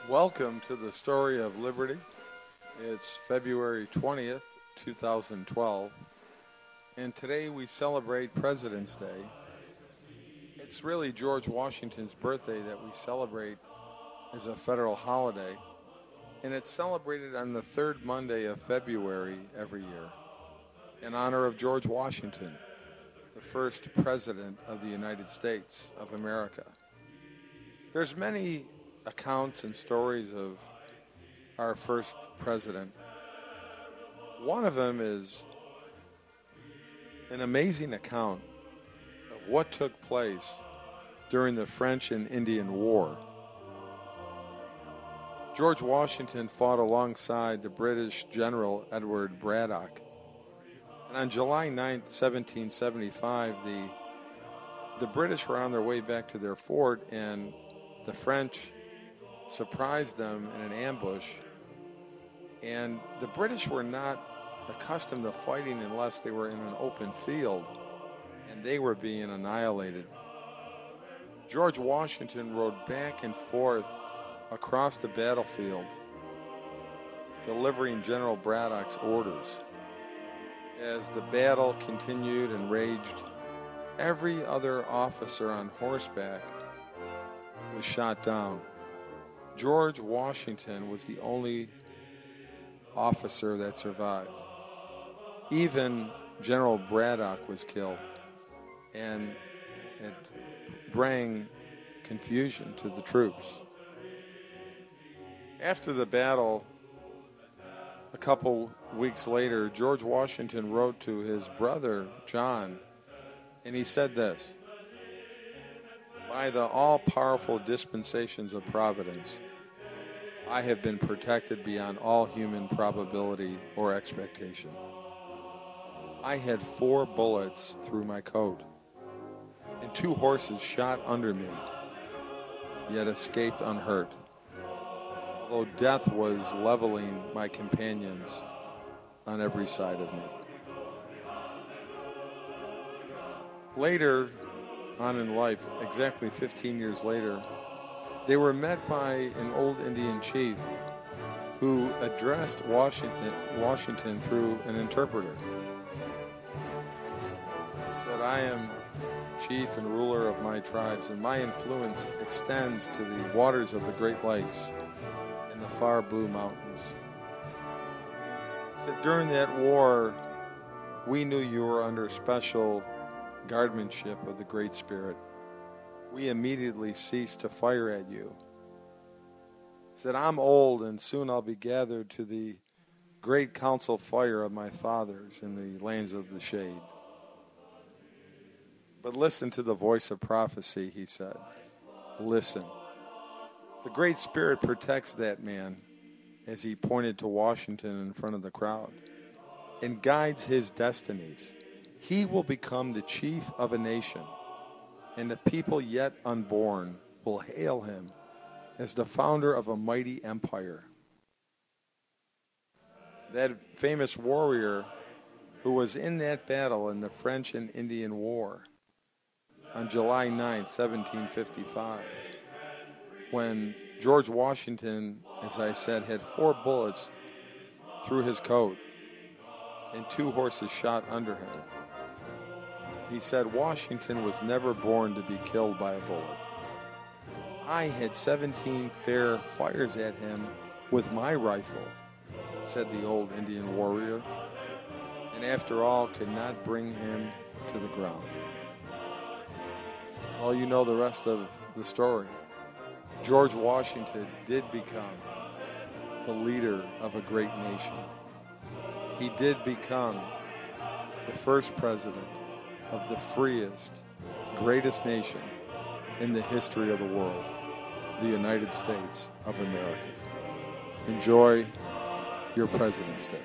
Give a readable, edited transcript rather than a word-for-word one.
Welcome to the Story of Liberty. It's February 20th, 2012, and today we celebrate President's Day. It's really George Washington's birthday that we celebrate as a federal holiday, and it's celebrated on the third Monday of February every year in honor of George Washington, the first President of the United States of America. There's many accounts and stories of our first president. One of them is an amazing account of what took place during the French and Indian War. George Washington fought alongside the British General Edward Braddock. And on July 9th, 1775, the British were on their way back to their fort, and the French surprised them in an ambush, and the British were not accustomed to fighting unless they were in an open field, and they were being annihilated. George Washington rode back and forth across the battlefield, delivering General Braddock's orders. As the battle continued and raged, every other officer on horseback was shot down. George Washington was the only officer that survived. Even General Braddock was killed, and it brought confusion to the troops. After the battle, a couple weeks later, George Washington wrote to his brother, John, and he said this: "By the all-powerful dispensations of Providence, I have been protected beyond all human probability or expectation. I had 4 bullets through my coat, and 2 horses shot under me, yet escaped unhurt, although death was leveling my companions on every side of me." Later on in life, exactly 15 years later, they were met by an old Indian chief who addressed Washington through an interpreter. He said, "I am chief and ruler of my tribes, and my influence extends to the waters of the Great Lakes and the far blue mountains." He said, "During that war, we knew you were under special guardianship of the Great Spirit. We immediately ceased to fire at you." He said, "I'm old, and soon I'll be gathered to the great council fire of my fathers in the lands of the shade. But listen to the voice of prophecy," he said. "Listen. The Great Spirit protects that man," as he pointed to Washington in front of the crowd, "and guides his destinies. He will become the chief of a nation, and the people yet unborn will hail him as the founder of a mighty empire." That famous warrior who was in that battle in the French and Indian War on July 9, 1755, when George Washington, as I said, had 4 bullets through his coat and 2 horses shot under him. He said, "Washington was never born to be killed by a bullet. I had 17 fair fires at him with my rifle," said the old Indian warrior, "and after all could not bring him to the ground." Well, you know the rest of the story. George Washington did become the leader of a great nation. He did become the first president of the freest, greatest nation in the history of the world, the United States of America. Enjoy your President's Day.